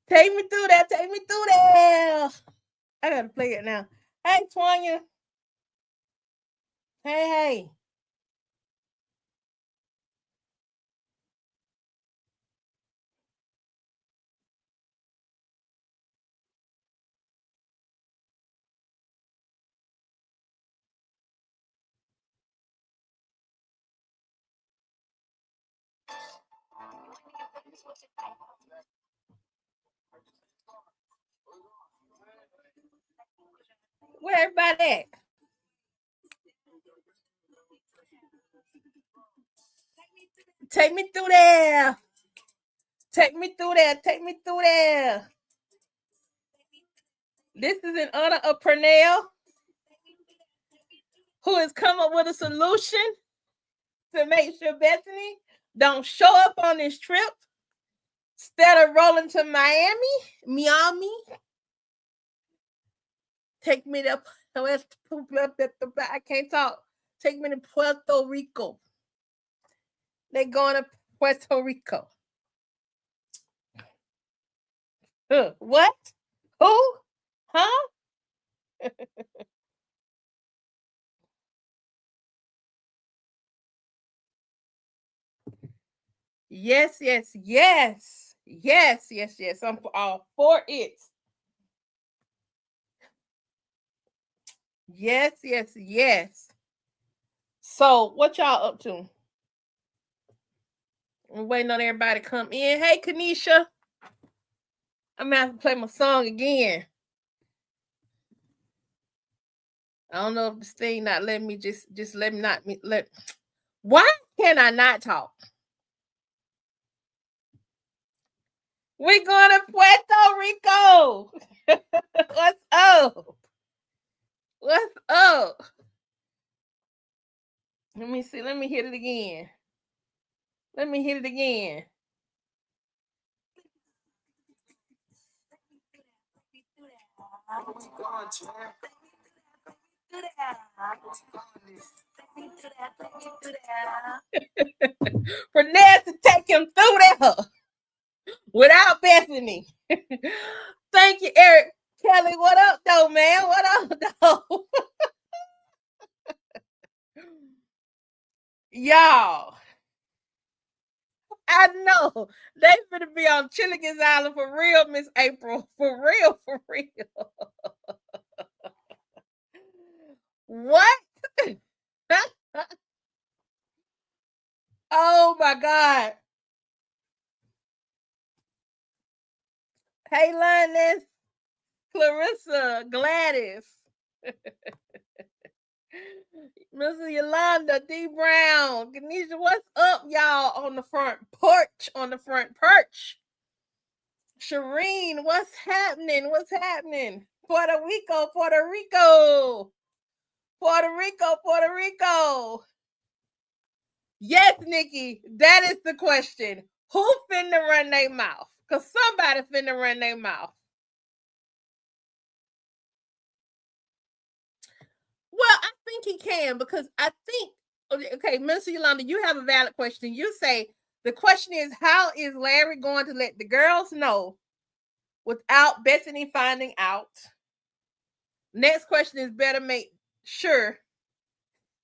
Take me through that. Take me through there. I gotta play it now. Hey, Twanya. Hey, hey. Where everybody at? Take me through there. Take me through there. Take me through there. This is in honor of Purnell, who has come up with a solution to make sure Bethany don't show up on this trip. Instead of rolling to Miami, take me to I can't talk. Take me to Puerto Rico. They're going to Puerto Rico. What? Who? Huh? Yes, yes, yes. Yes, yes, yes. I'm all for it. Yes, yes, yes. So, what y'all up to? I'm waiting on everybody to come in. Hey, Kanisha. I'm gonna have to play my song again. I don't know if this thing not letting me just let me not me let. Why can I not talk? We going to Puerto Rico. What's up? What's up? Let me see. Let me hit it again. Let me hit it again. Purnell to take him through there without Bethany. Thank you, Eric Kelly. What up, though, man? What up, though? Y'all, I know they finna be on Chilligan's Island for real, Miss April. For real, for real. What? Oh my God. Hey, Linus, Clarissa, Gladys, Mrs. Yolanda, D. Brown, Ganesha, what's up, y'all, on the front porch, on the front perch? Shireen, what's happening? What's happening? Puerto Rico, Puerto Rico, Puerto Rico, Puerto Rico. Yes, Nikki, that is the question. Who finna run their mouth? Because somebody finna run their mouth. Well, I think he can because I think, okay, Minister Yolanda, you have a valid question. You say the question is, how is Larry going to let the girls know without Bethany finding out? Next question is, better make sure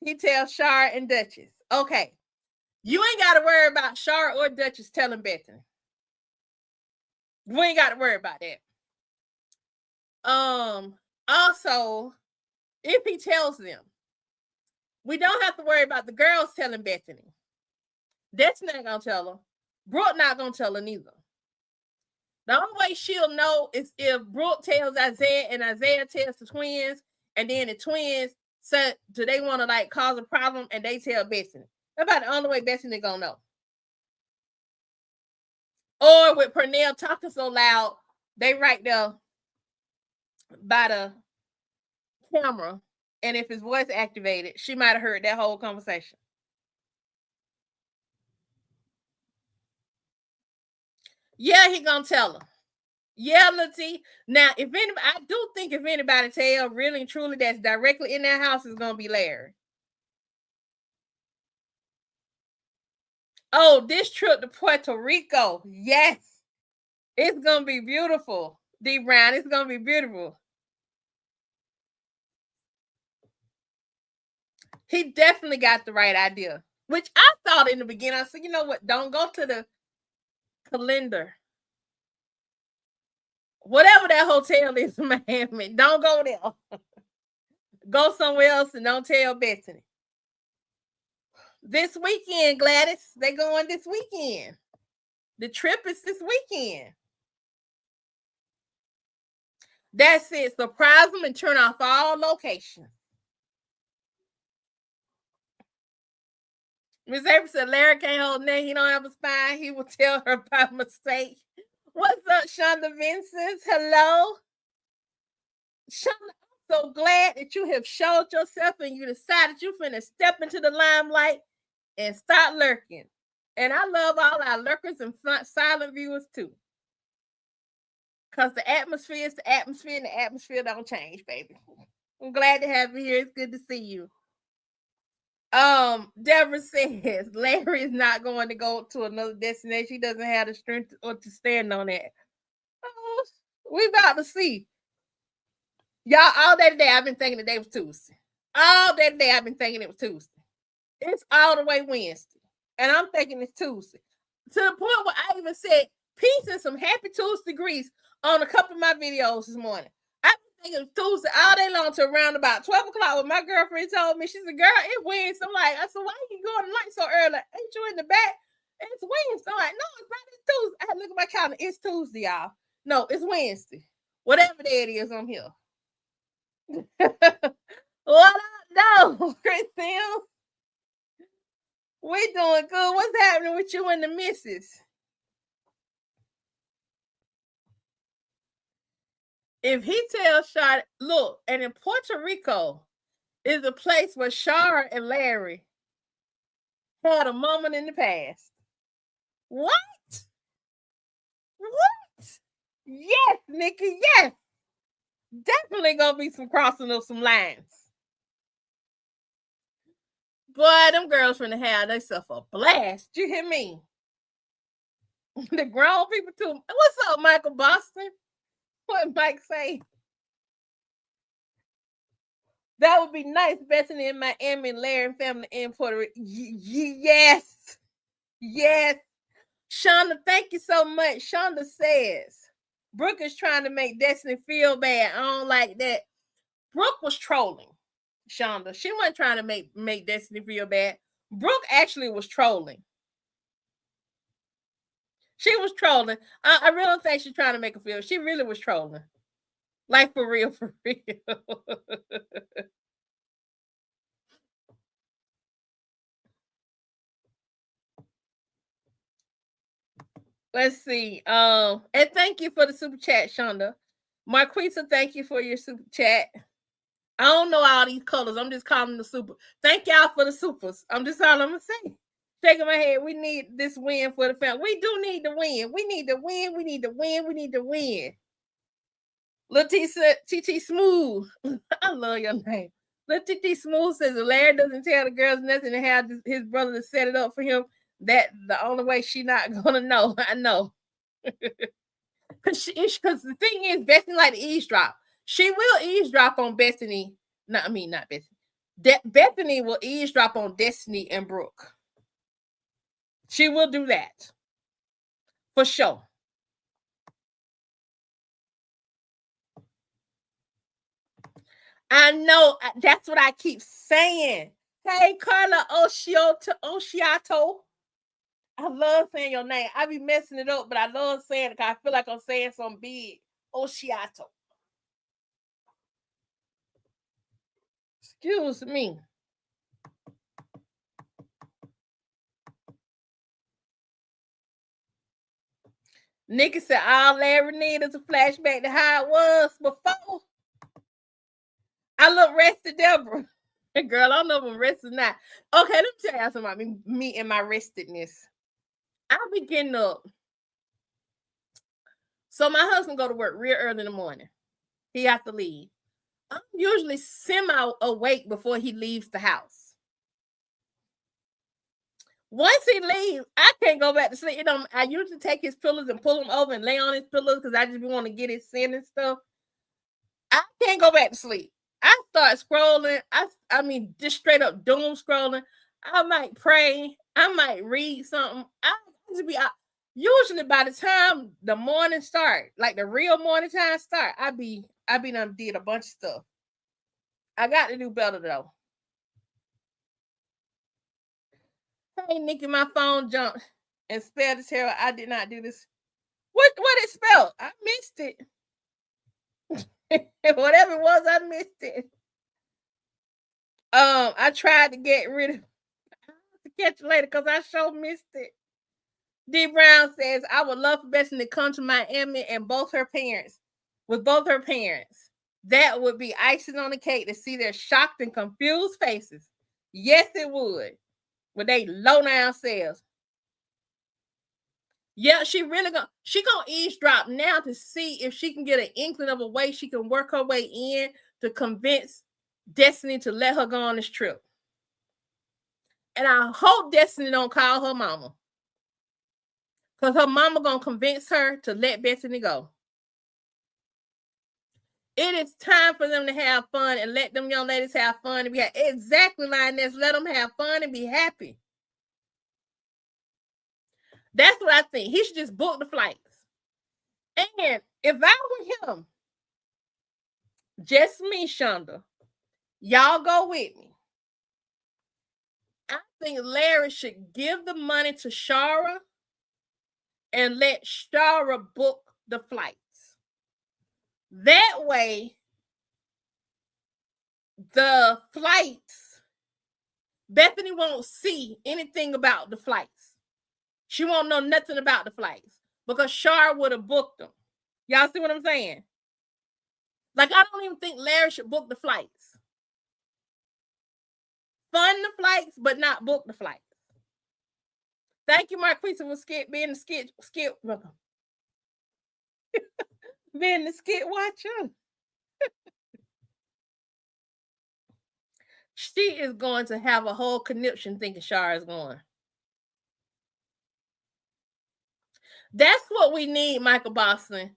he tells Shar and Duchess. Okay, you ain't got to worry about Shar or Duchess telling Bethany. We ain't got to worry about that. Also, if he tells them, we don't have to worry about the girls telling Bethany. That's not gonna tell her. Brooke not gonna tell her neither. The only way she'll know is if Brooke tells Isaiah and Isaiah tells the twins, and then the twins said, do they want to like cause a problem and they tell Bethany. That's about the only way Bethany gonna know. Or with Purnell talking so loud, they right there by the camera, and if his voice activated, she might have heard that whole conversation. Yeah, he gonna tell her. Yeah, Lati. Now, if anybody, I do think if anybody tell really and truly that's directly in that house is gonna be Larry. Oh, this trip to Puerto Rico. Yes. It's gonna be beautiful, D Brown. It's gonna be beautiful. He definitely got the right idea, which I thought in the beginning. I said, you know what? Don't go to the calendar. Whatever that hotel is in Miami, don't go there. Go somewhere else and don't tell Bethany. This weekend, Gladys, they going this weekend. The trip is this weekend. That's it. Surprise them and turn off all locations. Miss April said Larry can't hold nothing. He don't have a spine. He will tell her by mistake. What's up, Shonda Vincent? Hello. Shonda, I'm so glad that you have showed yourself and you decided you finna step into the limelight and start lurking. And I love all our lurkers and silent viewers too. Because the atmosphere is the atmosphere and the atmosphere don't change, baby. I'm glad to have you here. It's good to see you. Deborah says Larry is not going to go to another destination. He doesn't have the strength or to stand on that. Oh, we about to see. Y'all, all day today, I've been thinking the day was Tuesday. All day today, I've been thinking it was Tuesday. It's all the way Wednesday. And I'm thinking it's Tuesday. To the point where I even said peace and some happy Tuesday grease on a couple of my videos this morning. I've been thinking Tuesday all day long to around about 12 o'clock when my girlfriend told me, she said, girl, it Wednesday. I'm like, I said, why are you going to night so early? Ain't you in the back? And it's Wednesday. I'm like, no, it's not. It's Tuesday. I had to look at my calendar. It's Tuesday, y'all. No, it's Wednesday. Whatever day it is, I'm here. What up, no, Christine? We doing good. What's happening with you and the missus? If he tells Shar, look, and in Puerto Rico is a place where Shar and Larry had a moment in the past. What? What? Yes, Nikki, yes. Definitely gonna be some crossing of some lines. Boy, them girls from the have themselves a blast. You hear me? The grown people too. What's up, Michael Boston? What Mike say? That would be nice. Bethany in Miami and Larry and family in Puerto Rico. Yes. Yes. Shonda, thank you so much. Shonda says, Brooke is trying to make Destiny feel bad. I don't like that. Brooke was trolling Shonda. She wasn't trying to make Destiny feel bad. Brooke actually was trolling. She was trolling. I really don't think she's trying to make her feel. She really was trolling. Like for real, for real. Let's see. And thank you for the super chat, Shonda. Marquisa, thank you for your super chat. I don't know all these colors. I'm just calling them the super. Thank y'all for the supers. I'm just all I'm gonna say. Shaking my head. We need this win for the family. We do need to win. We need to win. We need to win. We need to win. Leticia TT Smooth. I love your name. Leticia Smooth says Larry doesn't tell the girls nothing and have his brother to set it up for him. That the only way she not gonna know. I know. Because the thing is, Bethany like to eavesdrop. She will eavesdrop on Bethany. Not Bethany. Bethany will eavesdrop on Destiny and Brooke. She will do that. For sure. I know. That's what I keep saying. Hey, Carla Oshiato. I love saying your name. I be messing it up, but I love saying it because I feel like I'm saying something big. Oshiato. Excuse me. Nikki said all Larry needs is a flashback to how it was before. I look rested, Deborah. Girl, I don't know if I'm rested or not. Okay, let me tell you something about me and my restedness. I be getting up. So my husband go to work real early in the morning. He has to leave. I'm usually semi-awake before he leaves the house. Once he leaves, I can't go back to sleep. You know, I usually take his pillows and pull them over and lay on his pillows because I just want to get his scent and stuff. I can't go back to sleep. I start scrolling. I mean, just straight up doom scrolling. I might pray. I might read something. I just be out. Usually by the time the morning start, like the real morning time start, I be done did a bunch of stuff. I got to do better though. Hey Nikki, my phone jumped and spelled this here. I did not do this. What it spelled? I missed it. Whatever it was, I missed it. I tried to get rid of to catch you later because I sure missed it. D Brown says I would love for Bethany to come to Miami and with both her parents. That would be icing on the cake to see their shocked and confused faces. Yes, it would. With they low down selves. Yeah, she gonna eavesdrop now to see if she can get an inkling of a way she can work her way in to convince Destiny to let her go on this trip. And I hope Destiny don't call her mama. Because her mama gonna convince her to let Bethany go. It is time for them to have fun and let them young ladies have fun and be happy. Exactly, Lioness. Let them have fun and be happy. That's what I think. He should just book the flights. And if I were him, just me, Shonda, y'all go with me. I think Larry should give the money to Shara and let Shara book the flights. That way, the flights, Bethany won't see anything about the flights. She won't know nothing about the flights because Shara would have booked them. Y'all see what I'm saying? Like, I don't even think Larry should book the flights. Fund the flights, but not book the flights. Thank you, Marquisa, for being the skit being the skit watcher. She is going to have a whole conniption thinking Shara is going. That's what we need, Michael Boston.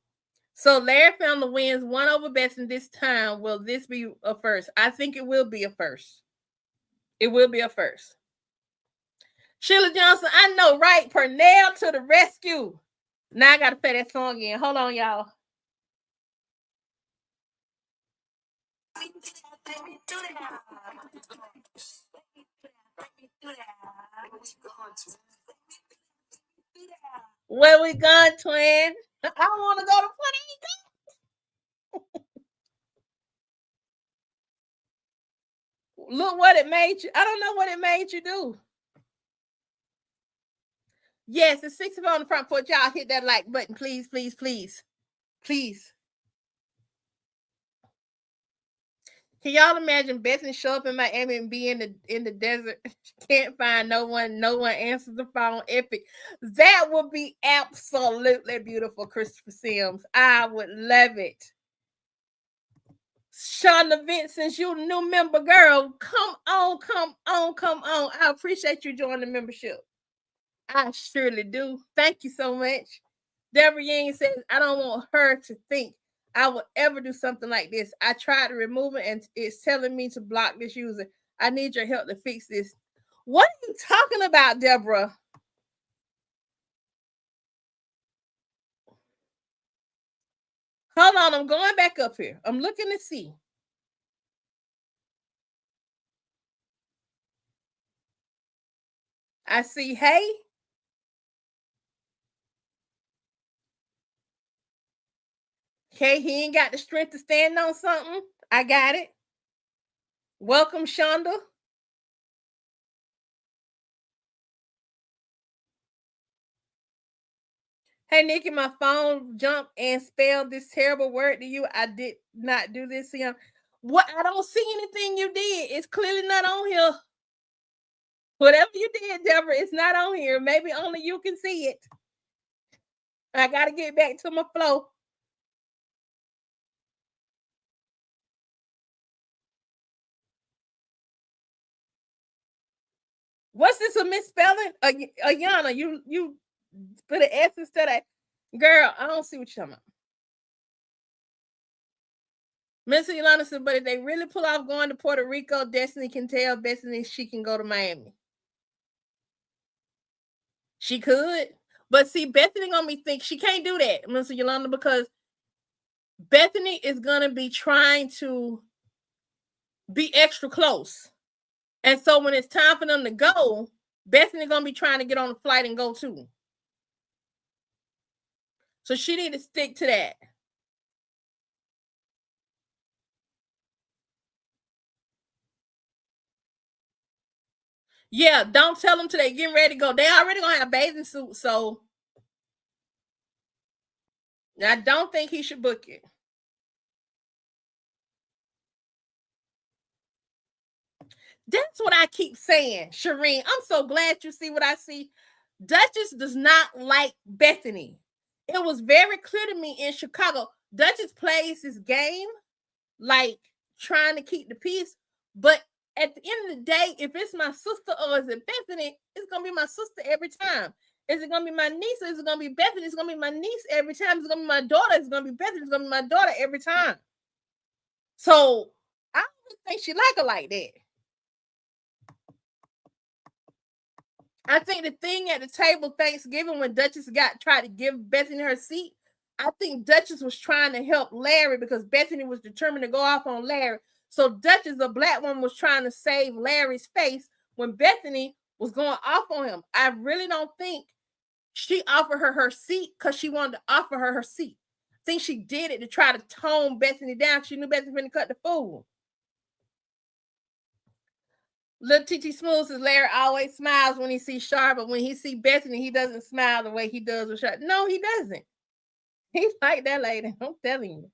So Larry found the wins, one over Bethany this time. Will this be a first? I think it will be a first. It will be a first. Sheila Johnson, I know, right? Purnell to the rescue. Now I got to play that song again. Hold on, y'all. Where we going, twin? I want to go to Puerto Rico. Look what it made you. I don't know what it made you do. Yes, it's 6 on the front porch. Y'all hit that like button, please, please, please, please. Can y'all imagine Bethany show up in Miami and be in the desert? Can't find no one. No one answers the phone. Epic. That would be absolutely beautiful, Christopher Sims. I would love it. Shonda Vincent, you new member, girl. Come on, come on, come on. I appreciate you joining the membership. I surely do. Thank you so much. Deborah Yang says, I don't want her to think I would ever do something like this. I tried to remove it and it's telling me to block this user. I need your help to fix this. What are you talking about, Deborah? Hold on, I'm going back up here. I'm looking to see. I see, hey. Okay, he ain't got the strength to stand on something. I got it. Welcome, Shonda. Hey, Nikki, my phone jumped and spelled this terrible word to you. I did not do this to him. What? I don't see anything you did. It's clearly not on here. Whatever you did, Deborah, it's not on here. Maybe only you can see it. I got to get back to my flow. What's this, a misspelling? Ayana, you put an S instead of girl. I don't see what you're talking about. Miss Yolanda said, but if they really pull off going to Puerto Rico, Destiny can tell Bethany she can go to Miami. She could. But see, Bethany gonna be think she can't do that, Miss Yolanda, because Bethany is gonna be trying to be extra close. And so when it's time for them to go, Bethany gonna be trying to get on the flight and go too. So she need to stick to that. Yeah, don't tell them till they getting ready to go. They already gonna have bathing suits, so I don't think he should book it. That's what I keep saying, Shireen. I'm so glad you see what I see. Duchess does not like Bethany. It was very clear to me in Chicago. Duchess plays this game like trying to keep the peace, but at the end of the day, if it's my sister or is it Bethany, it's gonna be my sister every time. Is it gonna be my niece or is it gonna be Bethany? It's gonna be my niece every time. It's gonna be my daughter. It's gonna be Bethany. It's gonna be my daughter every time. So I don't think she like her like that. I think the thing at the table Thanksgiving when Duchess tried to give Bethany her seat, I think Duchess was trying to help Larry because Bethany was determined to go off on Larry. So Duchess, the black woman, was trying to save Larry's face when Bethany was going off on him. I really don't think she offered her seat because she wanted to offer her seat. I think she did it to try to tone Bethany down. She knew Bethany was going to cut the fool. Little TT Smooth says Larry always smiles when he sees Sharp, but when he sees Bethany, he doesn't smile the way he does with Sharp. No, he doesn't. He's like that lady. I'm telling you.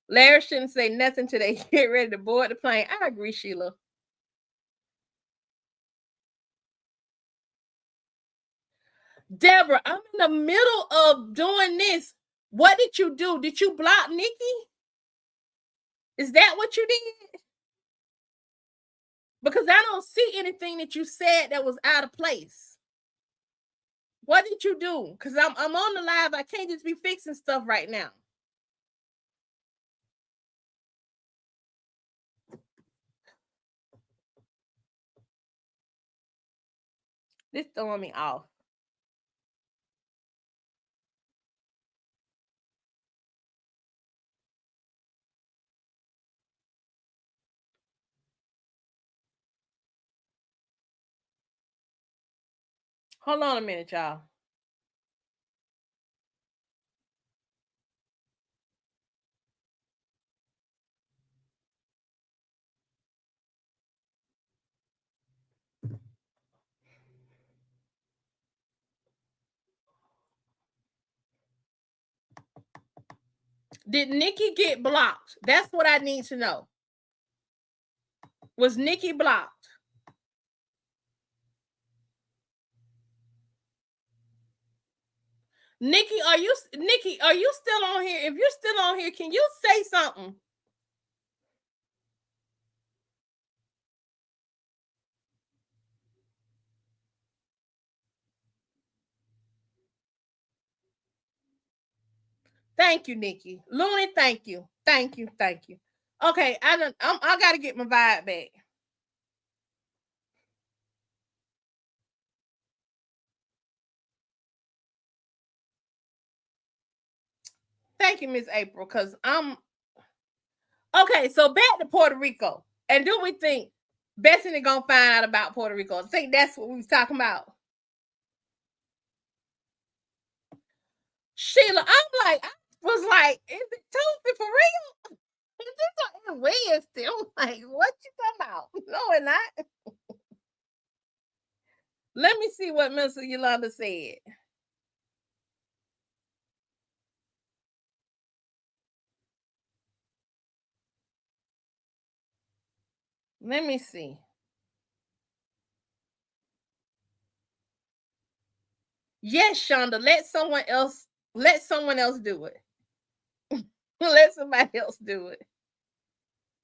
Larry shouldn't say nothing till they get ready to board the plane. I agree, Sheila. Deborah, I'm in the middle of doing this. What did you do? Did you block Nikki? Is that what you did? Because I don't see anything that you said that was out of place. What did you do? Because I'm on the live. I can't just be fixing stuff right now. This throwing me off. Hold on a minute, y'all. Did Nikki get blocked? That's what I need to know. Was Nikki blocked? Nikki, are you still on here? If you're still on here, can you say something? Thank you, Nikki. Looney, thank you. Thank you. Thank you. Okay, I gotta get my vibe back. Thank you, Miss April, because I'm okay. So back to Puerto Rico. And do we think Bethany gonna find out about Puerto Rico? I think that's what we was talking about. Sheila, I was like, is it Tuesday for real? It's Wednesday. I'm like, what you talking about? No, it's not. Let me see what Mr. Yolanda said. Let me see. Yes, Shonda, let someone else do it. Let somebody else do it.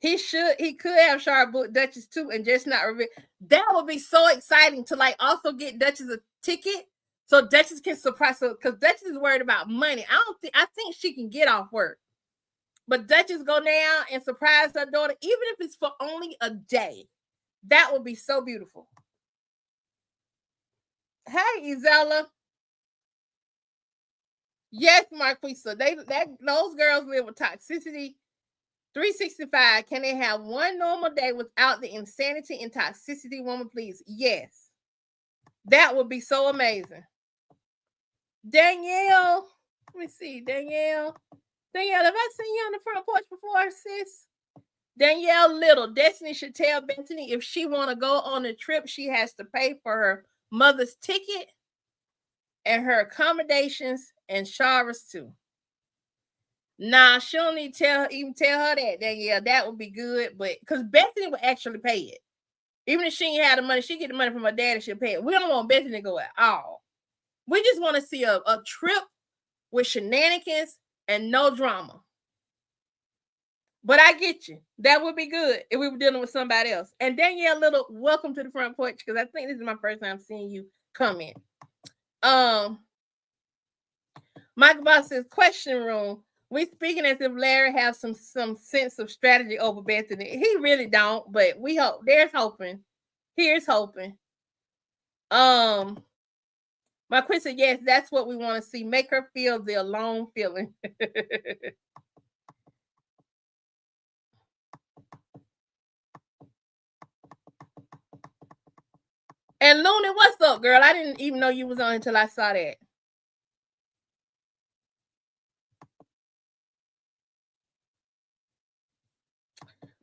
He could have Char book Duchess too and just not reveal. That would be so exciting to like also get Duchess a ticket so Duchess can surprise her because Duchess is worried about money. I think she can get off work. But Duchess go down and surprise her daughter, even if it's for only a day. That would be so beautiful. Hey, Izella. Yes, Marquisa. Those girls live with toxicity. 365. Can they have one normal day without the insanity and toxicity, woman, please? Yes. That would be so amazing. Danielle. Let me see. Danielle, have I seen you on the front porch before, sis? Danielle Little. Destiny should tell Bethany if she want to go on a trip, she has to pay for her mother's ticket and her accommodations and Shara's too. Nah, she don't need to even tell her that. Danielle, that would be good, but because Bethany would actually pay it. Even if she ain't had the money, she get the money from her dad and she'll pay it. We don't want Bethany to go at all. We just want to see a trip with shenanigans and no drama. But I get you. That would be good if we were dealing with somebody else. And Danielle Little, welcome to the front porch because I think this is my first time seeing you come in. Michael Boss says, question room. We speaking as if Larry has some sense of strategy over Bethany. He really don't, but we hope. There's hoping. Here's hoping. My Chris said, yes, that's what we want to see. Make her feel the alone feeling. And Looney, what's up, girl? I didn't even know you was on until I saw that.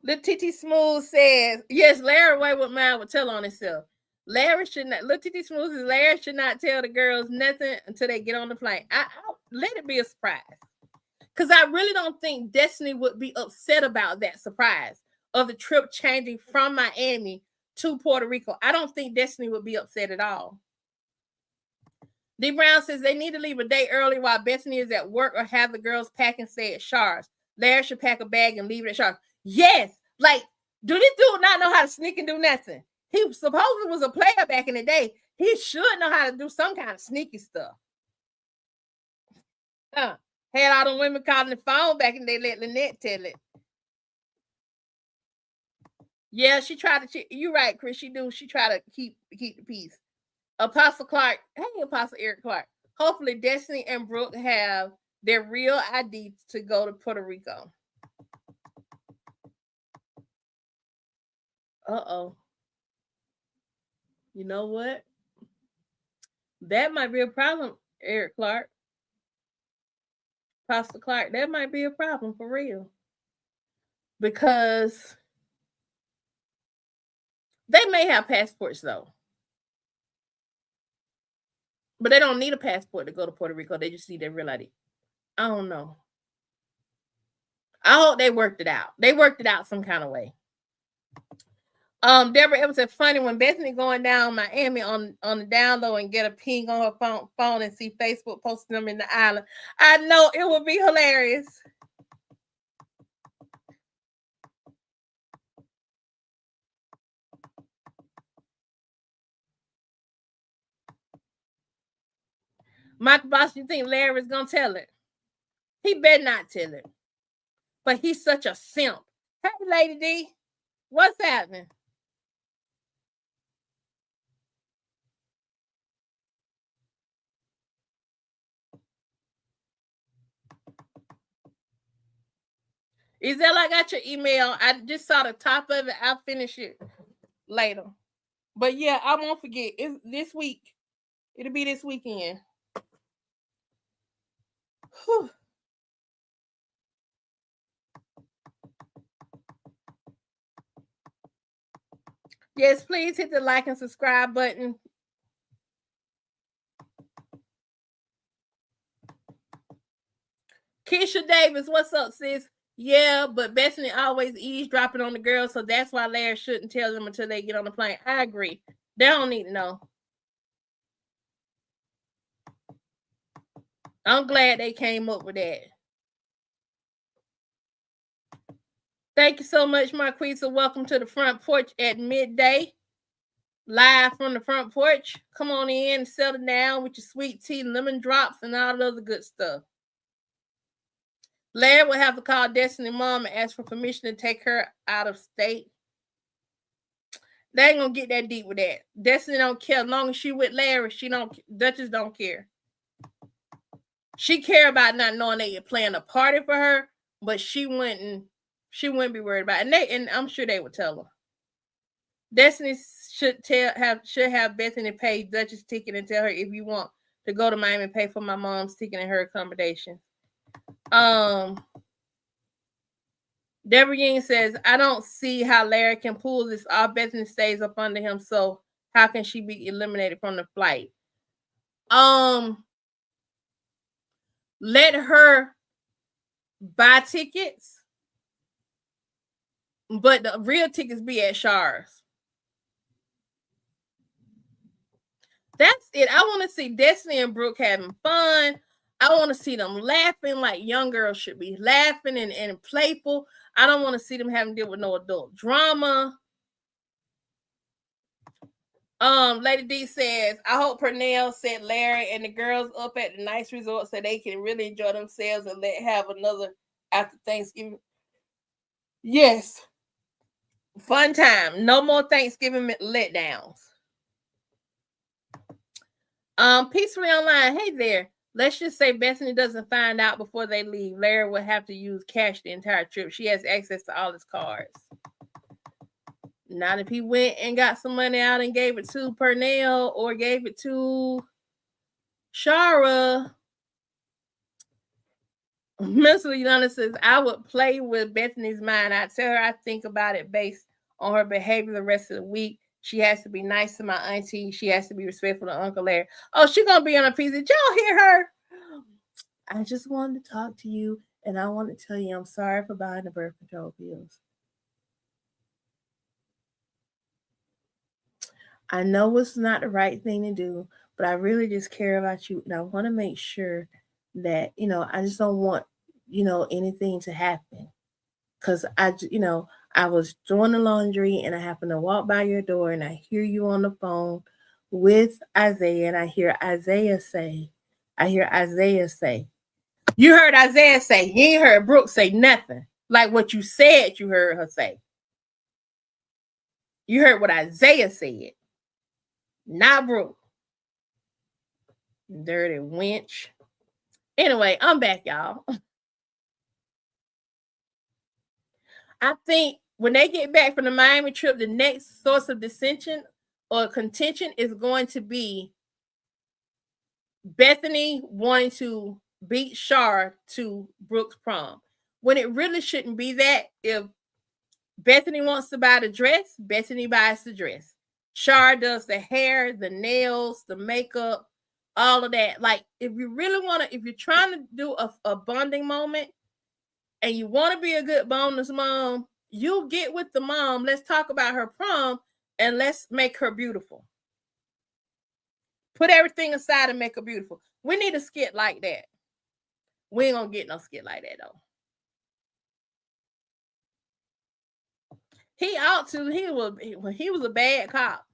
Little TT Smooth says, yes, Larry way with mine would tell on himself. Larry should not, Little TT Smooth says, Larry should not tell the girls nothing until they get on the plane. I'll let it be a surprise. Because I really don't think Destiny would be upset about that surprise of the trip changing from Miami to Puerto Rico. I don't think Destiny would be upset at all. D. Brown says they need to leave a day early while Bethany is at work or have the girls pack and stay at Shar's. Larry should pack a bag and leave it at Shar's. Yes. Like, do this dude not know how to sneak and do nothing? He supposedly was a player back in the day. He should know how to do some kind of sneaky stuff. Had all the women calling the phone back and they let Lynette tell it. Yeah, she tried to. You're right, Chris. She tried to keep the peace. Apostle Clark. Hey, Apostle Eric Clark. Hopefully, Destiny and Brooke have their real ID to go to Puerto Rico. Uh-oh. You know what? That might be a problem, Eric Clark. Apostle Clark, that might be a problem for real. Because they may have passports, though. But they don't need a passport to go to Puerto Rico. They just need their real ID. I don't know. I hope they worked it out. They worked it out some kind of way. Deborah Evans said, funny when Bethany going down Miami on the down low and get a ping on her phone and see Facebook posting them in the island. I know it would be hilarious. Mike Boss, you think Larry's gonna tell it? He better not tell it. But he's such a simp. Hey, Lady D, what's happening? Is that I got your email? I just saw the top of it. I'll finish it later. But yeah, I won't forget. It's this week. It'll be this weekend. Whew. Yes, please hit the like and subscribe button. Keisha Davis, what's up, sis? Yeah, but Bethany always eavesdropping on the girls, so that's why Larry shouldn't tell them until they get on the plane. I agree. They don't need to know. I'm glad they came up with that. Thank you so much, Marquisa. Welcome to the front porch at midday. Live from the front porch. Come on in, settle down with your sweet tea, lemon drops, and all the other good stuff. Larry will have to call Destiny mom and ask for permission to take her out of state. They ain't gonna get that deep with that. Destiny don't care. As long as she with Larry, she don't. Duchess don't care. She care about not knowing they plan a party for her, but she wouldn't. She wouldn't be worried about it. And I'm sure they would tell her. Destiny should have Bethany pay Duchess ticket and tell her, if you want to go to Miami, pay for my mom's ticket and her accommodation. Deborah Ying says, I don't see how Larry can pull this off. Bethany stays up under him, so how can she be eliminated from the flight? Let her buy tickets, but the real tickets be at Shar's. That's it. I want to see Destiny and Brooke having fun. I want to see them laughing like young girls should be laughing and playful. I don't want to see them having to deal with no adult drama. Lady D says, I hope Purnell set Larry and the girls up at the nice resort so they can really enjoy themselves and have another after Thanksgiving. Yes. Fun time. No more Thanksgiving letdowns. Peacefully Online. Hey there. Let's just say Bethany doesn't find out before they leave. Larry will have to use cash the entire trip. She has access to all his cards. Not if he went and got some money out and gave it to Purnell or gave it to Shara. Miss Ayana says, I would play with Bethany's mind. I tell her I think about it based on her behavior the rest of the week. She has to be nice to my auntie. She has to be respectful to Uncle Larry. Oh, she's going to be on a piece. Did y'all hear her? I just wanted to talk to you, and I want to tell you I'm sorry for buying the birth control pills. I know it's not the right thing to do, but I really just care about you, and I want to make sure that, I just don't want, anything to happen. Because I was doing the laundry, and I happened to walk by your door, and I hear you on the phone with Isaiah, and I hear Isaiah say, you heard Isaiah say, you ain't heard Brooke say nothing. Like what you said you heard her say. You heard what Isaiah said. Not Brooke. Dirty wench. Anyway, I'm back, y'all. I think when they get back from the Miami trip, the next source of dissension or contention is going to be Bethany wanting to beat Shar to Brooke's prom. When it really shouldn't be that. If Bethany wants to buy the dress, Bethany buys the dress. Shar does the hair, the nails, the makeup, all of that. Like, if you really want to, if you're trying to do a bonding moment and you want to be a good bonus mom, you get with the mom. Let's talk about her prom and let's make her beautiful. Put everything aside and make her beautiful. We need a skit like that. We ain't gonna get no skit like that though. He ought to. He was a bad cop.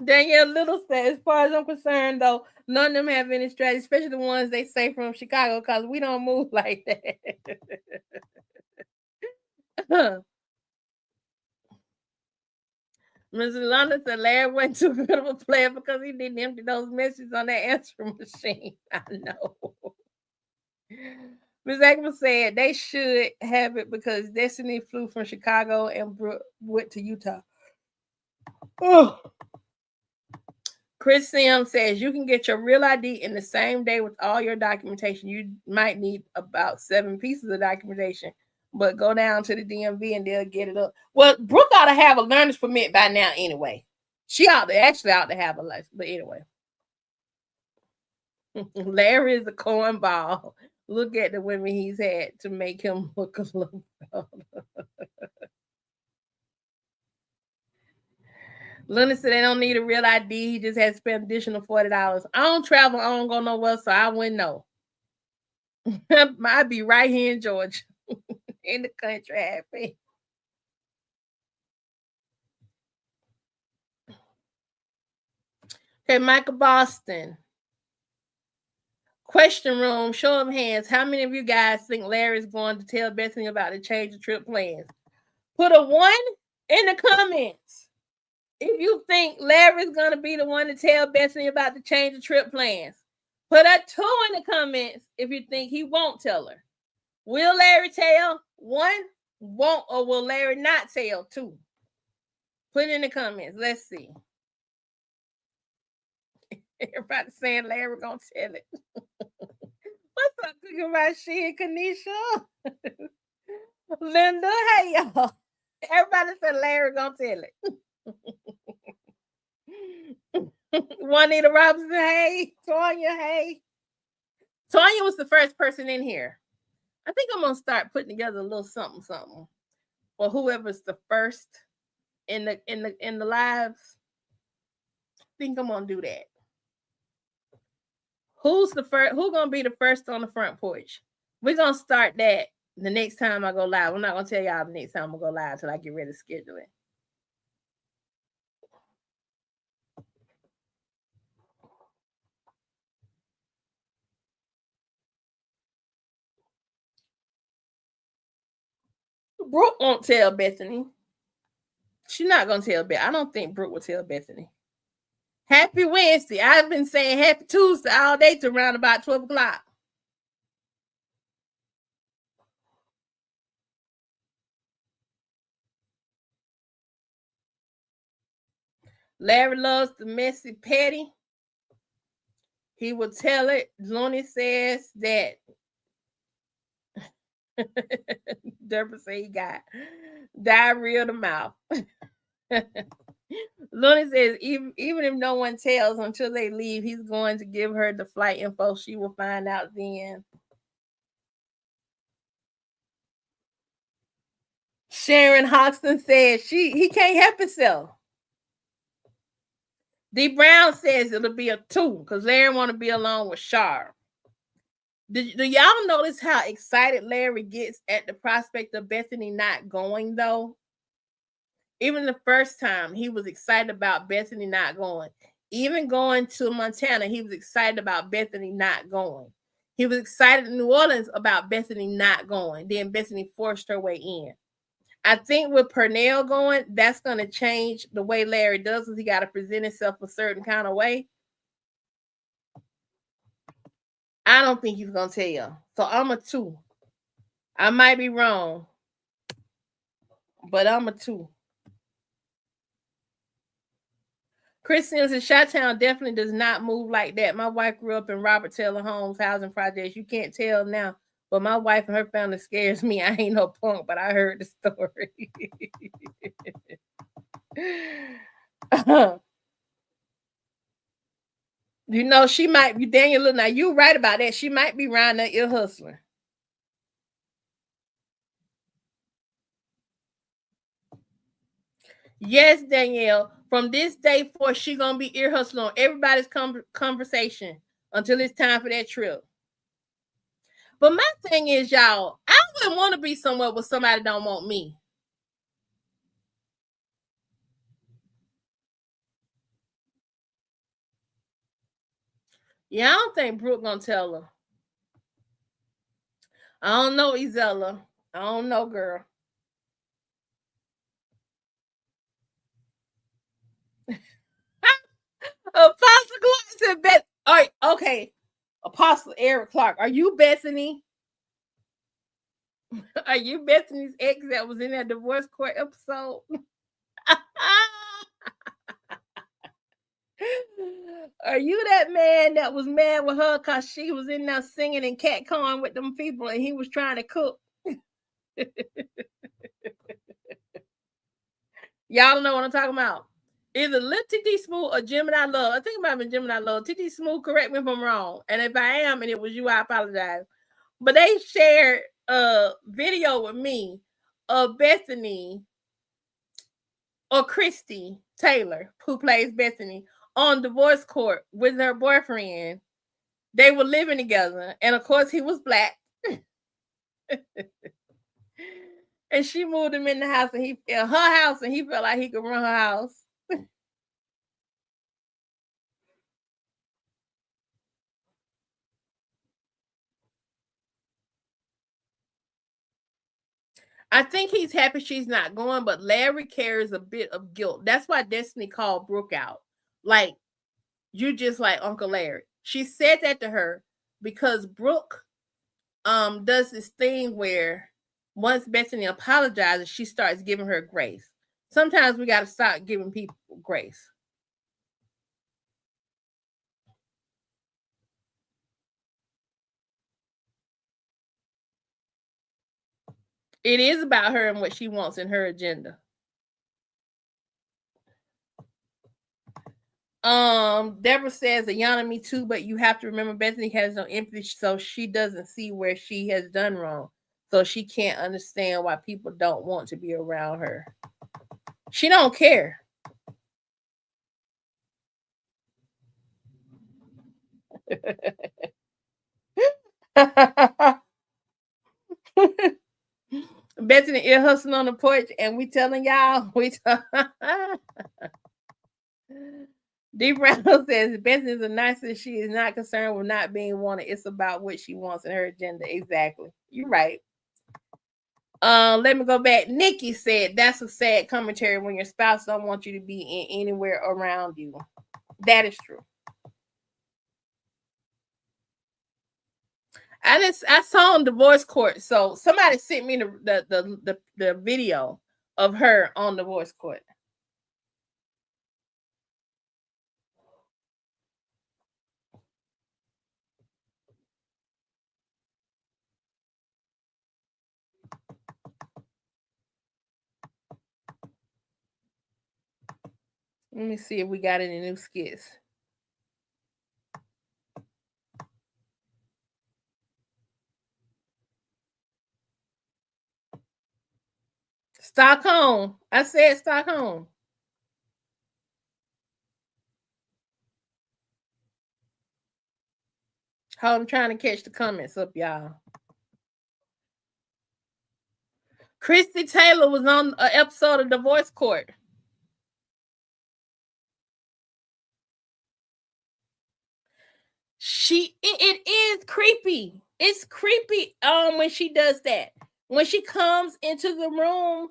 Danielle Little said, as far as I'm concerned, though, none of them have any strategy, especially the ones they say from Chicago, because we don't move like that. Ms. London said Larry went too good of a player because he didn't empty those messages on that answering machine. I know. Ms. Ekman said they should have it because Destiny flew from Chicago and went to Utah. Oh. Chris Sims says you can get your real ID in the same day with all your documentation. You might need about 7 pieces of documentation, but go down to the DMV and they'll get it up. Well, Brooke ought to have a learner's permit by now anyway. She ought to have a license, but anyway. Larry is a cornball. Look at the women he's had to make him look a little better. Luna said they don't need a real ID. He just had to spend additional $40. I don't travel. I don't go nowhere, so I wouldn't know. I'd be right here in Georgia, in the country, happy. Okay, Michael Boston. Question room, show of hands. How many of you guys think Larry's going to tell Bethany about the change of trip plans? Put a 1 in the comments if you think Larry's going to be the one to tell Bethany about the change of trip plans. Put a 2 in the comments if you think he won't tell her. Will Larry tell? 1, won't, or will Larry not tell? 2. Put it in the comments. Let's see. Everybody saying Larry gonna tell it. What's up, thinking about shit, Kanisha? Linda, hey y'all. Everybody said Larry gonna tell it. Juanita Robinson, hey. Tonya, hey. Tonya was the first person in here. I think I'm gonna start putting together a little something for whoever's the first in the lives. I think I'm gonna do that. Who's the first? Who's gonna be the first on the front porch? We're gonna start that the next time I go live. I'm not gonna tell y'all the next time I go live until I get ready to schedule it. Brooke won't tell Bethany. She's not gonna tell Beth. I don't think Brooke will tell Bethany. Happy Wednesday. I've been saying happy Tuesday all day to around about 12 o'clock. Larry loves the messy petty. He will tell it. Looney says that. Deborah said he got diarrhea of the mouth. Looney says even if no one tells until they leave, he's going to give her the flight info. She will find out then. Sharon Hoxton says he can't help himself. D Brown says it'll be a 2 because Larry want to be alone with Shar. Do y'all notice how excited Larry gets at the prospect of Bethany not going though? Even the first time he was excited about Bethany not going. Even going to Montana, he was excited about Bethany not going. He was excited in New Orleans about Bethany not going. Then Bethany forced her way in. I think with Purnell going, that's going to change the way Larry does because he got to present himself a certain kind of way. I don't think he's going to tell you. So I'm a 2. I might be wrong, but I'm a 2. Chris Sims in Chi-Town definitely does not move like that. My wife grew up in Robert Taylor Homes housing projects. You can't tell now, but my wife and her family scares me. I ain't no punk, but I heard the story. You know, she might be Daniel. Now you right about that. She might be around that ear hustling. Yes, Danielle. From this day forth, she gonna be ear hustling on everybody's conversation until it's time for that trip. But my thing is, y'all, I wouldn't want to be somewhere where somebody don't want me. Yeah, I don't think Brooke gonna tell her. I don't know, Isella. I don't know, girl. Apostle Clark said, Beth. All right, okay. Apostle Eric Clark, are you Bethany? Are you Bethany's ex that was in that divorce court episode? Are you that man that was mad with her because she was in there singing and catcalling with them people and he was trying to cook? Y'all don't know what I'm talking about. Either Lip TT Smooth or Gemini Love. I think it might have been Gemini Love. TT Smooth, correct me if I'm wrong. And if I am and it was you, I apologize. But they shared a video with me of Bethany or Christy Taylor, who plays Bethany, on divorce court with her boyfriend. They were living together, and of course, he was black. And she moved him in the house, and he in her house, and he felt like he could run her house. I think he's happy she's not going, but Larry carries a bit of guilt. That's why Destiny called Brooke out. Like, you just like Uncle Larry. She said that to her because Brooke does this thing where once Bethany apologizes, she starts giving her grace. Sometimes we got to stop giving people grace. It is about her and what she wants in her agenda. Deborah says, Ayana, me too, but you have to remember Bethany has no empathy, so she doesn't see where she has done wrong. So she can't understand why people don't want to be around her. She don't care. Bethany ear hustling on the porch, and we telling y'all, D. Brown says Bethany is the nicest. She is not concerned with not being wanted. It's about what she wants in her agenda. Exactly. You're right. Let me go back. Nikki said that's a sad commentary when your spouse don't want you to be in anywhere around you. That is true. I saw on divorce court. So somebody sent me the video of her on divorce court. Let me see if we got any new skits. Stockholm. I said Stockholm. Hold, I'm trying to catch the comments up, y'all. Christy Taylor was on an episode of Divorce Court. It is creepy. It's creepy when she does that. When she comes into the room,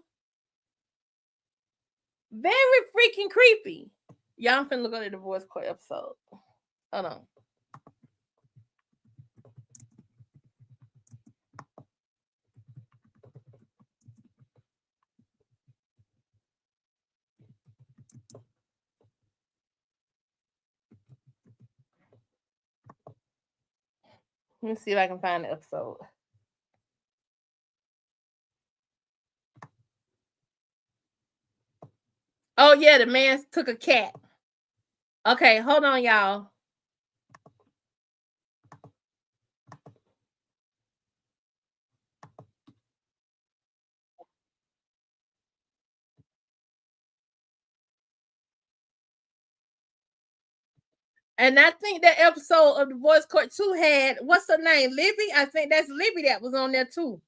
very freaking creepy. Y'all finna look at the Divorce Court episode. Hold on. Let me see if I can find the episode. Oh, yeah, the man took a cat. Okay, hold on, y'all. And I think that episode of Divorce Court 2 had, what's her name? Libby? I think that's Libby that was on there too.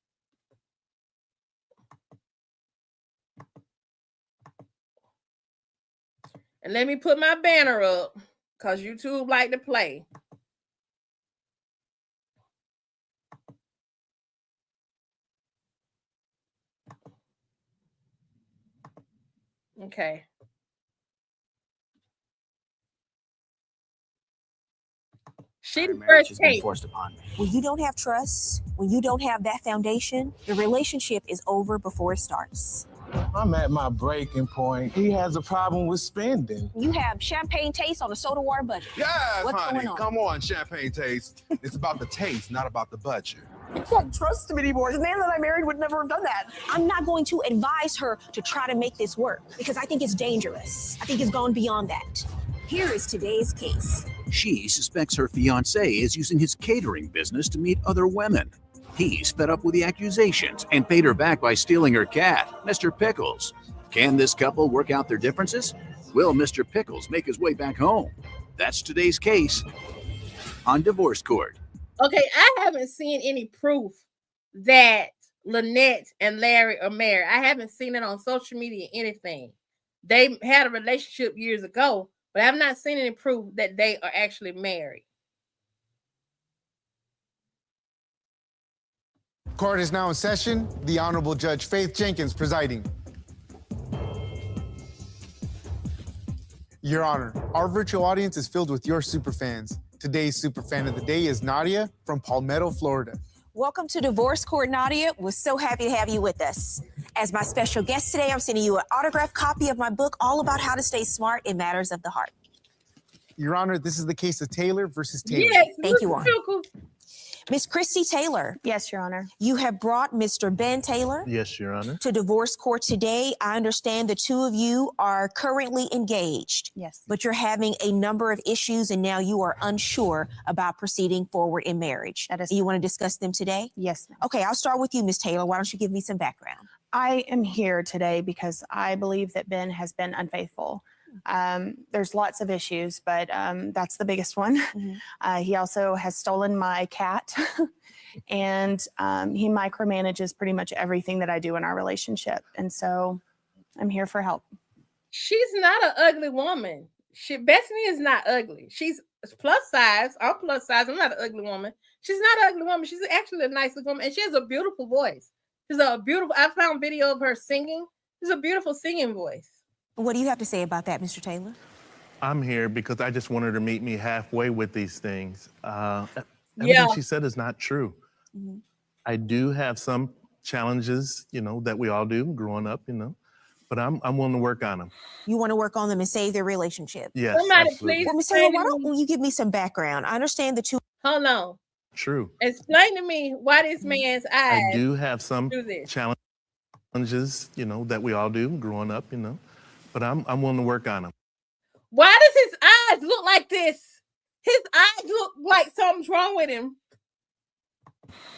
And let me put my banner up because YouTube like to play. Okay. She the first has been forced upon me. When you don't have trust, when you don't have that foundation, the relationship is over before it starts. I'm at my breaking point. He has a problem with spending. You have champagne taste on a soda water budget. Yes, What's honey, going on? come on, champagne taste. It's about the taste, not about the budget. I can't trust him anymore. The man that I married would never have done that. I'm not going to advise her to try to make this work because I think it's dangerous. I think it's gone beyond that. Here is today's case. She suspects her fiancé is using his catering business to meet other women. He's fed up with the accusations and paid her back by stealing her cat, Mr. Pickles. Can this couple work out their differences? Will Mr. Pickles make his way back home? That's today's case on Divorce Court. Okay, I haven't seen any proof that Lynette and Larry are married. I haven't seen it on social media, anything. They had a relationship years ago, but I've not seen any proof that they are actually married. Court is now in session. The Honorable Judge Faith Jenkins presiding. Your Honor, our virtual audience is filled with your superfans. Today's superfan of the day is Nadia from Palmetto, Florida. Welcome to Divorce Court, Nadia. We're so happy to have you with us. As my special guest today, I'm sending you an autographed copy of my book, all about how to stay smart in matters of the heart. Your Honor, this is the case of Taylor versus Taylor. Yes, Thank you, Warren. Uncle. Miss Christy Taylor. Yes, Your Honor. You have brought Mr. Ben Taylor. Yes, Your Honor. To divorce court today. I understand the two of you are currently engaged. Yes. But you're having a number of issues and now you are unsure about proceeding forward in marriage. That is. Do you want to discuss them today? Yes. Okay, I'll start with you, Miss Taylor. Why don't you give me some background? I am here today because I believe that Ben has been unfaithful. There's lots of issues, but that's the biggest one. Mm-hmm. He also has stolen my cat and he micromanages pretty much everything that I do in our relationship. And so I'm here for help. She's not an ugly woman. Bethany is not ugly. She's plus size. I'm plus size. I'm not an ugly woman. She's not an ugly woman. She's actually a nice woman, and she has a beautiful voice. She's a beautiful. I found video of her singing. She's a beautiful singing voice. What do you have to say about that, Mr. Taylor? I'm here because I just want her to meet me halfway with these things. Everything she said is not true. Mm-hmm. I do have some challenges, that we all do growing up, but I'm willing to work on them. You want to work on them and save their relationship? Yes, Somebody absolutely. please. Well, Miss Taylor, why don't you give me some background? I understand the two. Hold on. True. Explain to me why this man's eyes. I do have some do this. challenges, that we all do growing up, but I'm willing to work on them. Why does his eyes look like this? His eyes look like something's wrong with him.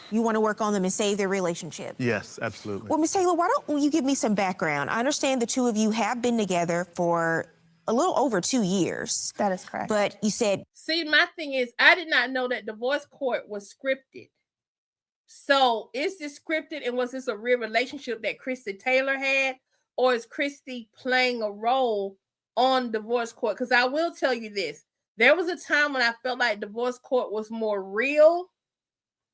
You want to work on them and save their relationship? Yes, absolutely. Well, Miss Taylor, why don't you give me some background? I understand the two of you have been together for a little over 2 years. That is correct. But you said... See, my thing is, I did not know that divorce court was scripted. So is this scripted, and was this a real relationship that Christy Taylor had? Or is Christy playing a role on divorce court? Because I will tell you this. There was a time when I felt like divorce court was more real.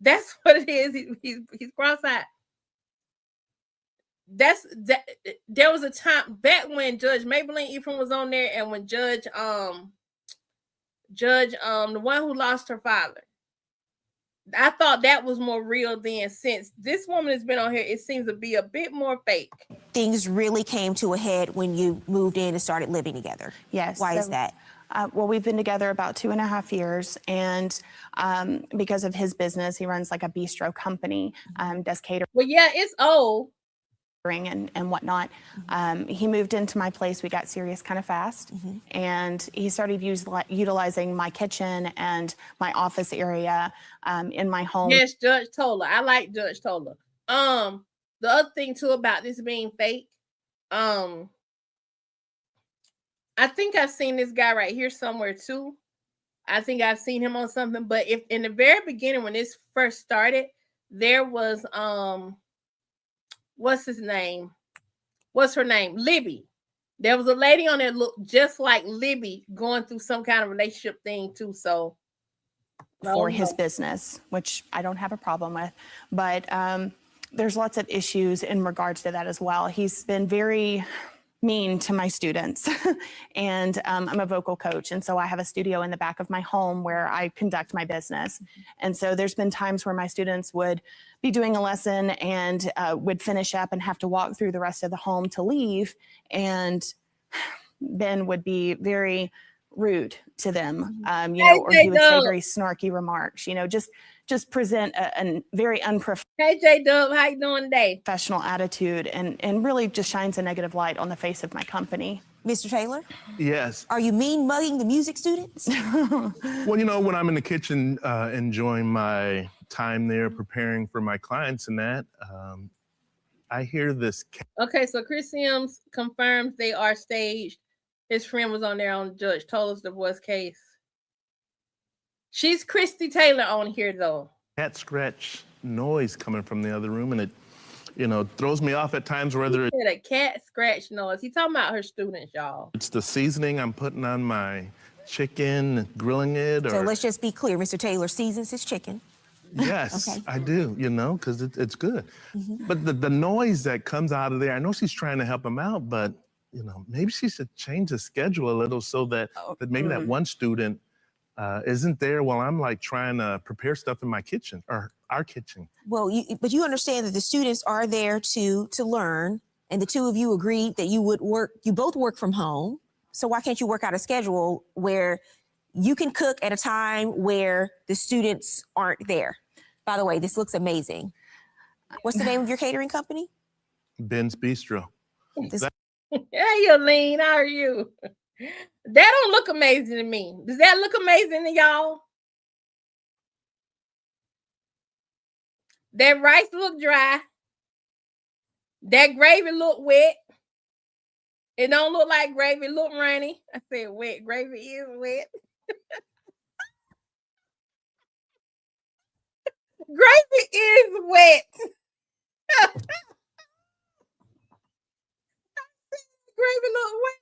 That's what it is. He's cross-eyed. There was a time back when Judge Maybelline Ephraim was on there, and when Judge the one who lost her father. I thought that was more real then. Since this woman has been on here, it seems to be a bit more fake. Things really came to a head when you moved in and started living together. Yes. Why is that? Well, we've been together about 2.5 years, and because of his business, he runs like a bistro company, does catering. Well, yeah, it's old. And whatnot. He moved into my place. We got serious kind of fast, and he started utilizing my kitchen and my office area in my home. Yes, Judge Toller. I like Judge Toller. The other thing too about this being fake, I think I've seen this guy right here somewhere too. I think I've seen him on something. But if in the very beginning when this first started, there was what's his name? What's her name? Libby. There was a lady on there looked just like Libby going through some kind of relationship thing too. So for his business, which I don't have a problem with, but there's lots of issues in regards to that as well. He's been very mean to my students and I'm a vocal coach, and so I have a studio in the back of my home where I conduct my business. And so there's been times where my students would be doing a lesson and would finish up and have to walk through the rest of the home to leave, and Ben would be very rude to them, or he would say very snarky remarks, just present a very unprofessional. Hey, J-Dub, how you doing today? Professional attitude, and really just shines a negative light on the face of my company. Mr. Taylor? Yes. Are you mean mugging the music students? Well, when I'm in the kitchen enjoying my time there, preparing for my clients and that, I hear this. Okay, so Chris Sims confirms they are staged. His friend was on there on the judge, told us the divorce case. She's Christy Taylor on here though. Cat scratch noise coming from the other room, and it, throws me off at times. Whether He said a cat scratch noise. He talking about her students, y'all. it's the seasoning I'm putting on my chicken, grilling it, or So let's just be clear. Mr. Taylor seasons his chicken. yes, Okay. I do. Because it's good. But the noise that comes out of there, I know she's trying to help him out, but maybe she should change the schedule a little so that maybe that one student isn't there while I'm like trying to prepare stuff in my kitchen or our kitchen. Well, but you understand that the students are there to learn, and the two of you agreed that you both work from home. So why can't you work out a schedule where you can cook at a time where the students aren't there? By the way, this looks amazing. What's the name of your catering company? Ben's Bistro. Hey, Yolene, how are you? That don't look amazing to me. Does that look amazing to y'all? That rice look dry. That gravy look wet. It don't look like gravy, it look runny. I said wet. Gravy is wet. Gravy is wet. Gravy look wet.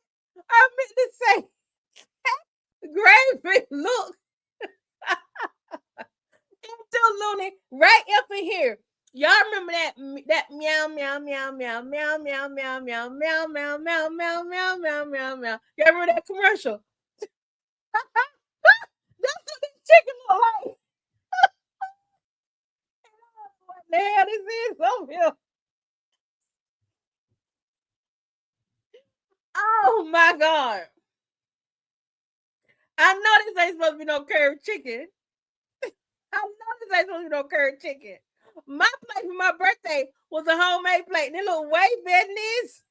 I meant to say gravy look. Looney, right up in here. Y'all remember that meow meow meow meow meow meow meow meow meow meow meow meow meow meow meow meow. Y'all remember that commercial? That's what this chicken look like. What the hell this is over here? Oh my God. I know this ain't supposed to be no curry chicken. I know this ain't supposed to be no curry chicken. My plate for my birthday was a homemade plate. And it look way better than this.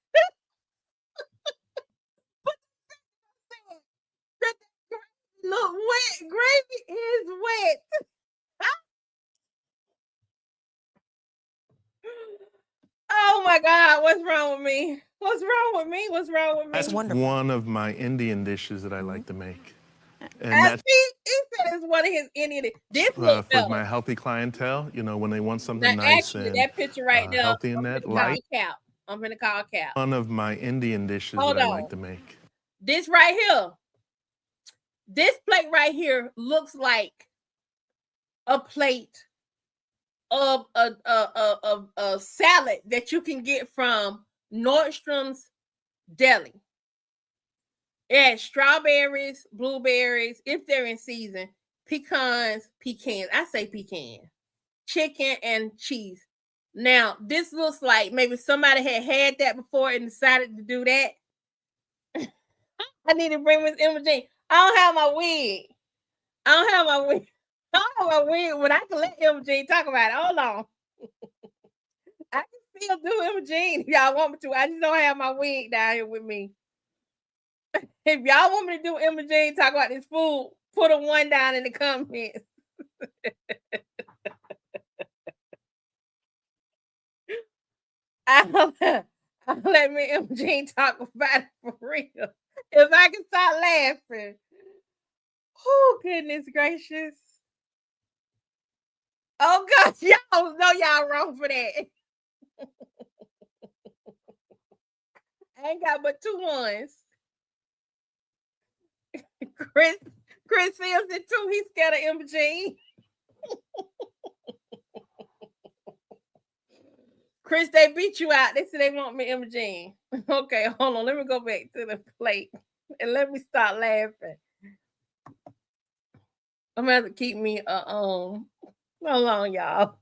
Look wet. Gravy is wet. Oh my God, what's wrong with me? What's wrong with me? What's wrong with me? That's one of my Indian dishes that I like to make. And I that's see he said it's one of his Indian. This look for my healthy clientele, when they want something nice actually, and that picture right there, healthy in that light. I'm gonna call Cap. One of my Indian dishes Hold that I on. like to make. This right here. This plate right here looks like a plate of a salad that you can get from Nordstrom's Deli. It has strawberries, blueberries, if they're in season, pecans. I say pecan, chicken and cheese. Now, this looks like maybe somebody had that before and decided to do that. I need to bring Miss Imogen. I don't have my wig. But I can let Imogen talk about it. Hold on. I can still do Imogen if y'all want me to. I just don't have my wig down here with me. If y'all want me to do Imogen talk about this food, put a 1 down in the comments. I'll let me Imogen talk about it for real. If I can stop laughing. Oh, goodness gracious. Oh, God, y'all know y'all wrong for that. I ain't got but 2 ones. Chris Simpson too. He's scared of Imogen. Chris, they beat you out. They said they want me Imogen. Okay, hold on. Let me go back to the plate and let me start laughing. I'm gonna have to keep me hold on, y'all.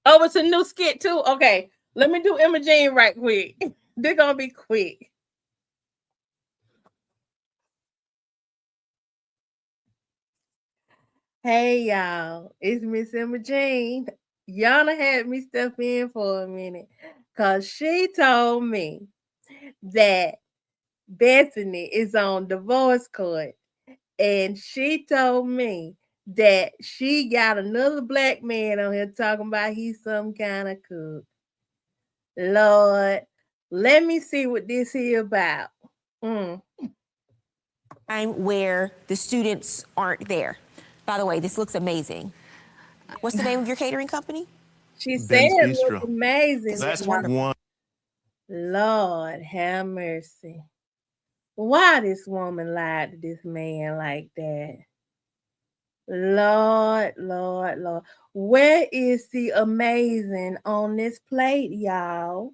Oh, it's a new skit too. Okay, let me do Imogen right quick. They're gonna be quick. Hey y'all, it's Miss Imogen. Ayana had me step in for a minute because she told me that Bethany is on divorce court, and she told me that she got another black man on here talking about he's some kind of cook. Lord, let me see what this here about. Time where the students aren't there. By the way, this looks amazing. What's the name of your catering company? She said Ben's it looks Bistro. amazing. That's wonderful. one. Lord have mercy. Why this woman lied to this man like that? Lord, Lord, Lord. Where is the amazing on this plate, y'all?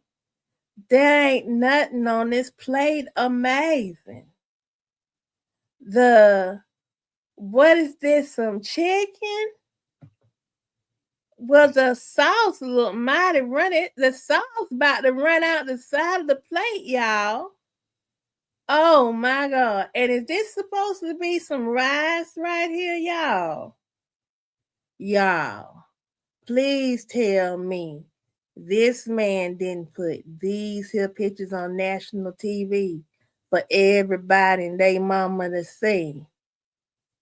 There ain't nothing on this plate amazing. What is this, some chicken? Well, the sauce look mighty runny. The sauce about to run out the side of the plate, y'all. Oh my God. And is this supposed to be some rice right here, y'all? Y'all, please tell me this man didn't put these here pictures on national TV for everybody and they mama to see.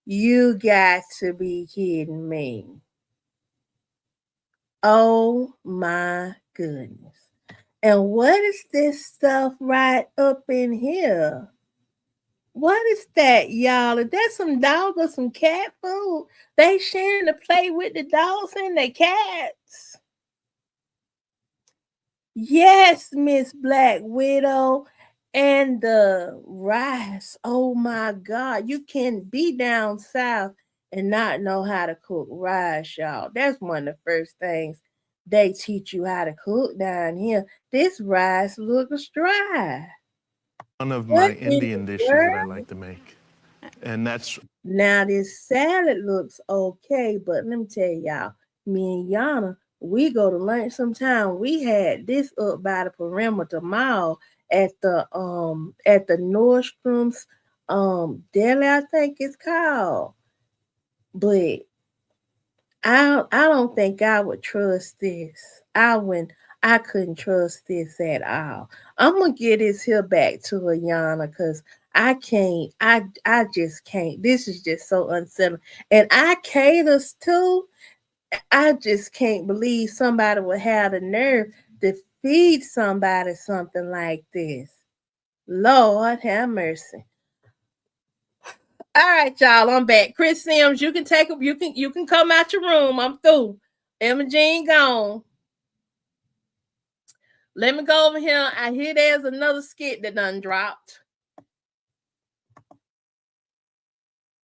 You got to be kidding me. Oh my goodness. And what is this stuff right up in here? What is that, y'all? Is that some dog or some cat food? They sharing the plate with the dogs and the cats. Yes, Miss Black Widow. And the rice. Oh my God. You can't be down south and not know how to cook rice, y'all. That's one of the first things they teach you how to cook down here. This rice looks dry. One of my Indian dishes that I like to make. And that's now this salad looks okay, but let me tell y'all, me and Yana, we go to lunch sometime. We had this up by the Perimeter Mall at the Nordstrom's deli, I think it's called. But I don't think I would trust this. I couldn't trust this at all. I'm gonna get this here back to Ayana because I can't. I just can't. This is just so unsettling. And I caters too. I just can't believe somebody would have the nerve to feed somebody something like this. Lord have mercy. All right, y'all. I'm back. Chris Sims, you can take you can come out your room. I'm through. Emma Jean gone. Let me go over here. I hear there's another skit that done dropped.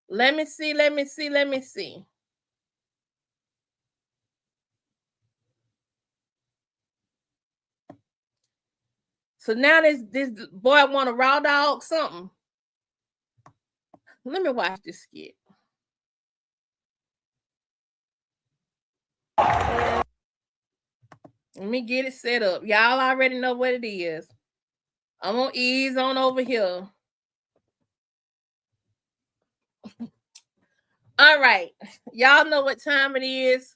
Let me see. So now this boy want a raw dog something. Let me watch this skit. Let me get it set up. Y'all already know what it is. I'm gonna ease on over here. All right. Y'all know what time it is.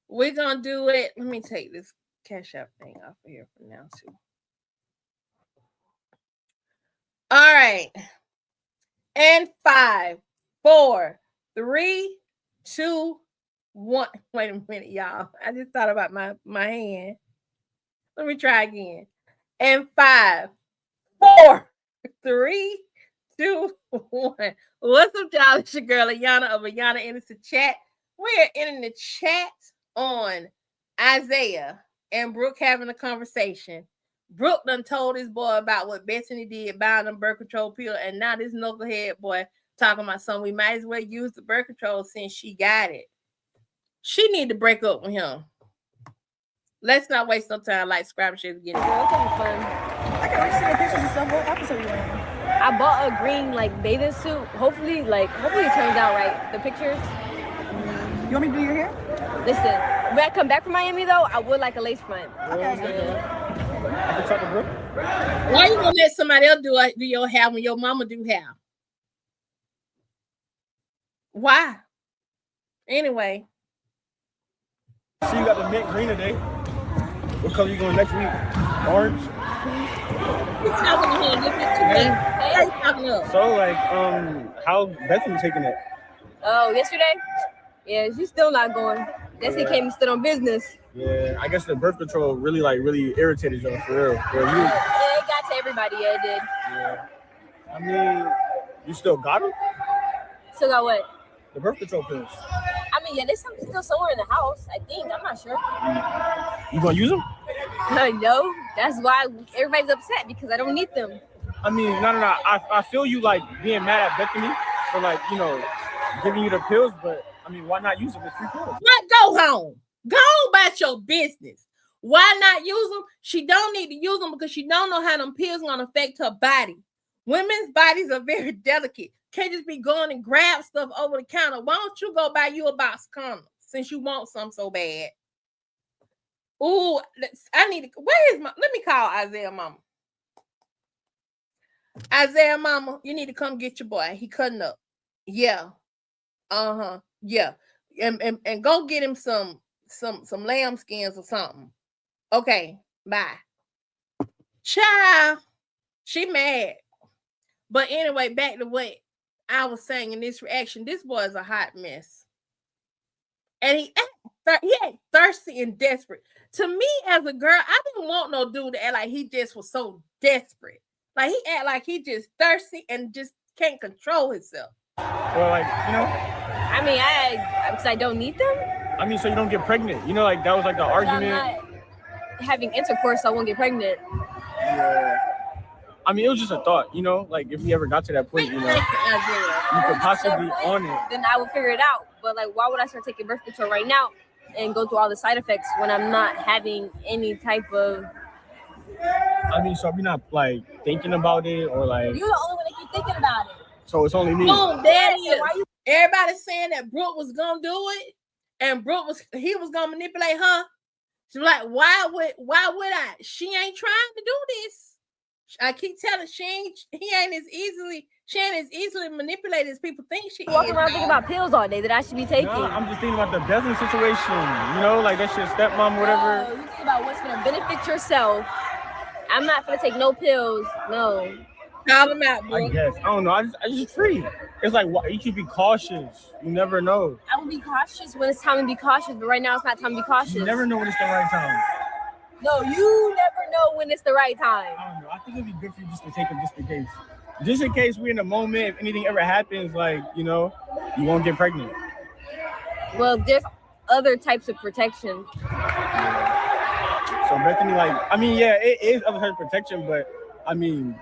We're gonna do it. Let me take this Cash App thing off of here for now, too. All right. And 5, 4, 3, 2, 1. Wait a minute, y'all. I just thought about my hand. Let me try again. And 5, 4, 3, 2, 1. What's up, y'all? It's your girl Ayana of Ayana Innocent Chat. We're in the chat on Isaiah and Brooke having a conversation. Brooke done told his boy about what Bethany did, buying them birth control pill, and now this knucklehead boy talking about something. We might as well use the birth control since she got it. She need to break up with him. Let's not waste no time. Like, subscribe, share, get it. Girl, it's gonna be fun. I can't wait to see the pictures and stuff. What episode you in? I bought a green bathing suit. Hopefully it turns out right. The pictures. You want me to do your hair? Listen, when I come back from Miami though, I would like a lace front. Okay. I can talk to Brooke. Why you gonna let somebody else do your hair when your mama do hair? Why? Anyway. See, you got the mint green today. What color you going next week? Orange? So, like, how Bethany taking it? Oh, yesterday? Yeah, she's still not going. Guess he came and stood on business. Yeah, I guess the birth control really irritated y'all for real. Yeah, it got to everybody. Yeah, it did. Yeah. I mean, you still got them? Still got what? The birth control pills. I mean, yeah, there's something still somewhere in the house. I think. I'm not sure. You gonna use them? No, that's why everybody's upset because I don't need them. I mean, no. I feel you like being mad at Bethany for giving you the pills, but I mean, why not use them? It's free pills. What? Go home. Go on about your business. Why not use them? She don't need to use them because she don't know how them pills gonna affect her body. Women's bodies are very delicate. Can't just be going and grab stuff over the counter. Why don't you go buy you a box of condoms since you want some so bad? Ooh, I need to. Where is my? Let me call Isaiah mama. Isaiah mama, you need to come get your boy. He cutting up. Yeah. Yeah. And go get him some lamb skins or something. Okay, bye. Child, she mad. But anyway, back to what I was saying in this reaction. This boy is a hot mess. And he ain't thirsty and desperate. To me, as a girl, I didn't want no dude to act like he just was so desperate. Like he act like he just thirsty and just can't control himself. Well, I mean, I don't need them. I mean, so you don't get pregnant. That was the argument. I'm not having intercourse, so I won't get pregnant. Yeah. I mean, it was just a thought, if we ever got to that point, you could possibly be on it. Then I will figure it out. But why would I start taking birth control right now and go through all the side effects when I'm not having any type of? I mean, so are we not thinking about it or You're the only one that keep thinking about it. So it's only me. Boom, there it is. Everybody's saying that Brooke was gonna do it, and he was gonna manipulate her. She's like, why would I? She ain't trying to do this. I keep telling she ain't as easily manipulated as people think she is. Walking around thinking about pills all day that I should be taking. No, I'm just thinking about the Bethany situation. That's your stepmom, whatever. You think about what's gonna benefit yourself. I'm not gonna take no pills. No. Call them out, bro. I guess. I don't know. I just free. It's you should be cautious. You never know. I will be cautious when it's time to be cautious, but right now it's not time to be cautious. You never know when it's the right time. No, you never know when it's the right time. I don't know. I think it'd be good for you just to take them just in case. Just in case we're in the moment, if anything ever happens, you won't get pregnant. Well, there's other types of protection. So Bethany, it is other types of protection, but I mean,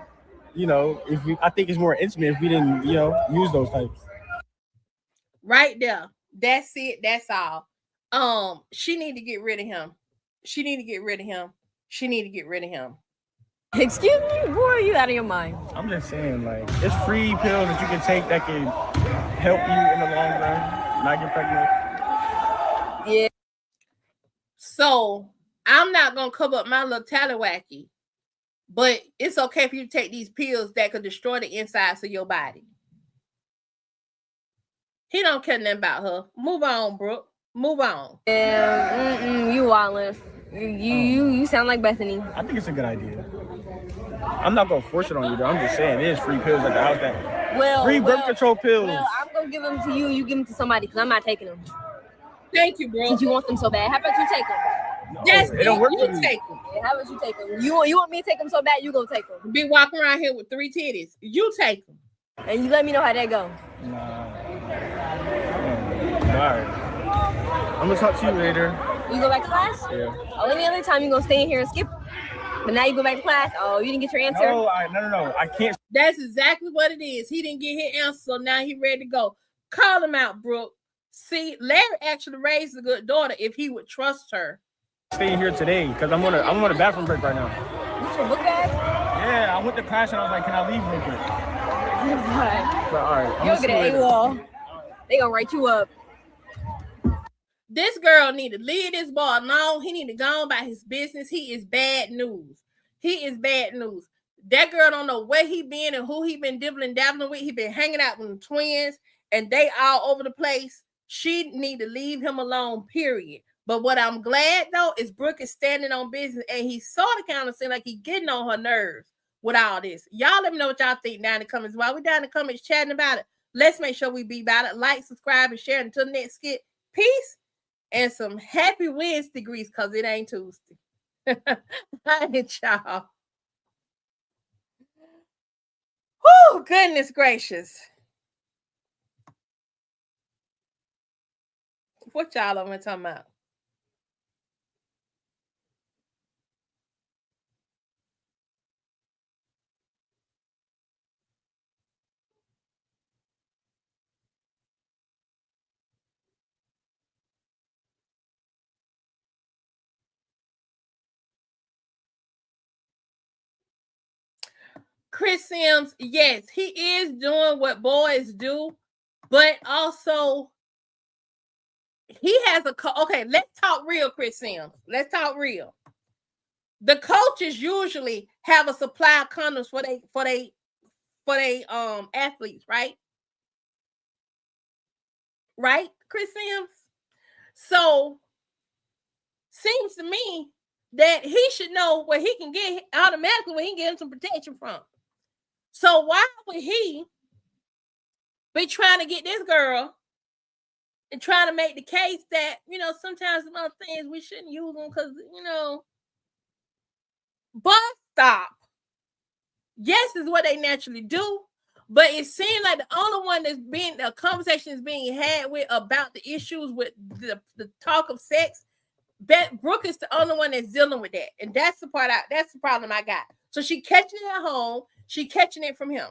I think it's more intimate if we didn't, use those types. Right there. That's it. That's all. She need to get rid of him. Excuse me, boy, you out of your mind. I'm just saying, it's free pills that you can take that can help you in the long run, not get pregnant. Yeah. So I'm not gonna cover up my little tallywacky, but it's okay for you to take these pills that could destroy the insides of your body. He don't care nothing about her. Move on, Brooke. Move on. Yeah, you wildin'. You sound like Bethany. I think it's a good idea. I'm not gonna force it on you though. I'm just saying there's free pills at the house free birth control pills. Well, I'm gonna give them to you. You give them to somebody because I'm not taking them. Thank you, bro. Since you want them so bad, how about you take them? No, Yes, it don't work you for me. take them. Yeah, how about you take them? You want me to take them so bad, you gonna take them. Be walking around here with 3 titties. You take them. And you let me know how that go. Nah. All right. I'm gonna talk to you later. You go back to class? Yeah. Oh, any other time you gonna stay in here and skip? But now you go back to class. Oh, you didn't get your answer? No, I can't. That's exactly what it is. He didn't get his answer, so now he ready to go. Call him out, Brooke. See, Larry actually raised a good daughter if he would trust her. Staying here today because I'm on a bathroom break right now. What's your book bag? Yeah, I went to class and I was like, can I leave real quick? But all right. You'll get an AWOL. They gonna write you up. This girl need to leave this boy alone. He need to go on about his business. He is bad news. That girl don't know where he been and who he been dabbling with. He been hanging out with the twins and they all over the place. She need to leave him alone, period. But what I'm glad though is Brooke is standing on business and he sort of kind of seem like he getting on her nerves with all this. Y'all let me know what y'all think down in the comments. While we down in the comments chatting about it, let's make sure we be about it. Like, subscribe, and share. Until next skit. Peace and some happy Wednesday grease because it ain't Tuesday. All right, y'all. Whoo, goodness gracious. What y'all over talking about? Chris Sims, yes, he is doing what boys do, but also he has a okay. Let's talk real, Chris Sims. Let's talk real. The coaches usually have a supply of condoms for they athletes, right? Right, Chris Sims. So seems to me that he should know where he can get automatically where he can get some protection from. So why would he be trying to get this girl and trying to make the case that, you know, sometimes some other things we shouldn't use them because, you know, but stop. Yes, is what they naturally do, but it seems like the only one that's being the conversation is being had with about the issues with the talk of sex. Brooke is the only one that's dealing with that, and that's the problem I got. So she catching it at home, she catching it from him.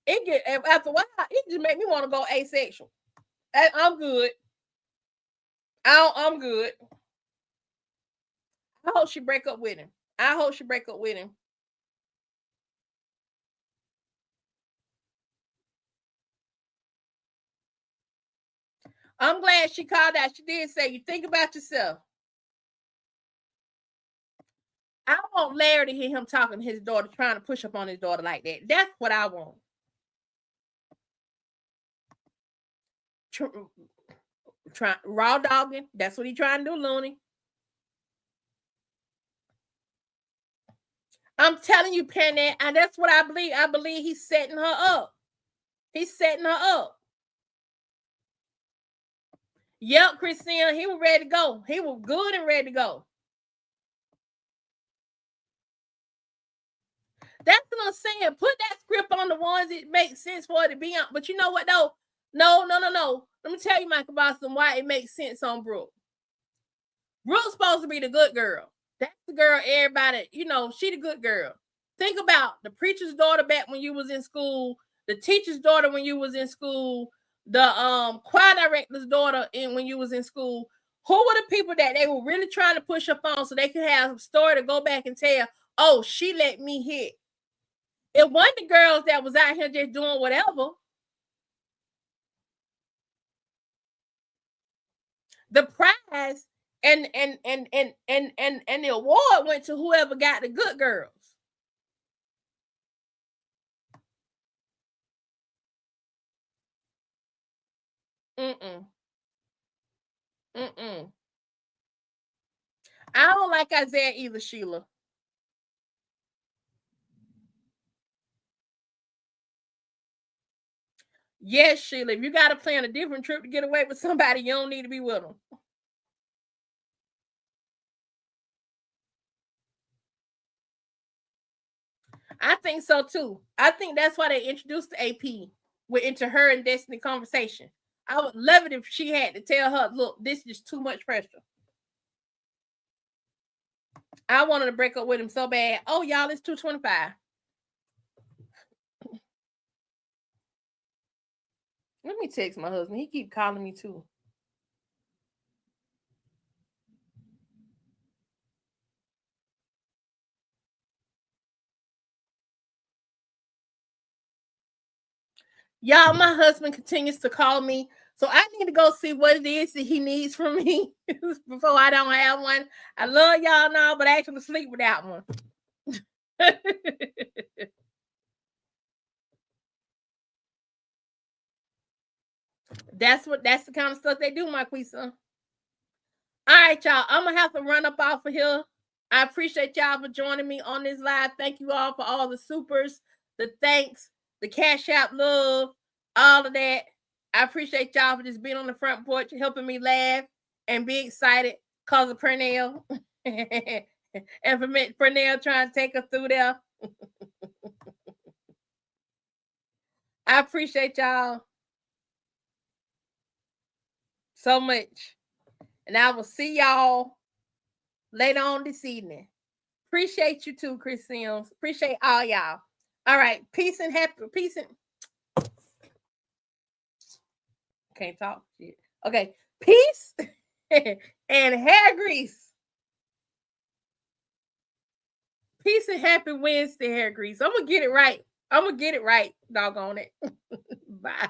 It get after a while, it just make me want to go asexual. I'm good. I'm good. I hope she break up with him. I'm glad she called out. She did say, you think about yourself. I want Larry to hear him talking to his daughter, trying to push up on his daughter like that. That's what I want. Raw dogging. That's what he trying to do, Looney. I'm telling you, Penny, and that's what I believe. I believe he's setting her up. Yep, Christina, he was ready to go. He was good and ready to go. That's what I'm saying. Put that script on the ones it makes sense for it to be on. But you know what, though? No. Let me tell you, Michael Boston, why it makes sense on Brooke. Brooke's supposed to be the good girl. That's the girl everybody, you know, she the good girl. Think about the preacher's daughter back when you was in school, the teacher's daughter when you was in school, the choir director's daughter when you was in school. Who were the people that they were really trying to push up on so they could have a story to go back and tell, oh, she let me hit. It wasn't the girls that was out here just doing whatever. The prize and the award went to whoever got the good girls. I don't like Isaiah either, Sheila. Yes, Sheila. If you got to plan a different trip to get away with somebody, you don't need to be with them. I think so too. I think that's why they introduced the AP into her and Destiny conversation. I would love it if she had to tell her, look, this is too much pressure. I wanted to break up with him so bad. Oh, y'all, it's 2:25. Let me text my husband. He keep calling me too. Y'all, my husband continues to call me. So I need to go see what it is that he needs from me before I don't have one. I love y'all now, but I actually sleep without one. That's the kind of stuff they do, Marquisa. All right, y'all. I'm gonna have to run up off of here. I appreciate y'all for joining me on this live. Thank you all for all the supers, the thanks, the cash app love, all of that. I appreciate y'all for just being on the front porch, helping me laugh and be excited because of Purnell and for Purnell trying to take us through there. I appreciate y'all so much. And I will see y'all later on this evening. Appreciate you too, Chris Sims. Appreciate all y'all. All right. Peace and happy. Peace and can't talk shit. Okay. Peace and hair grease. Peace and happy Wednesday, hair grease. I'm gonna get it right. Doggone it. Bye.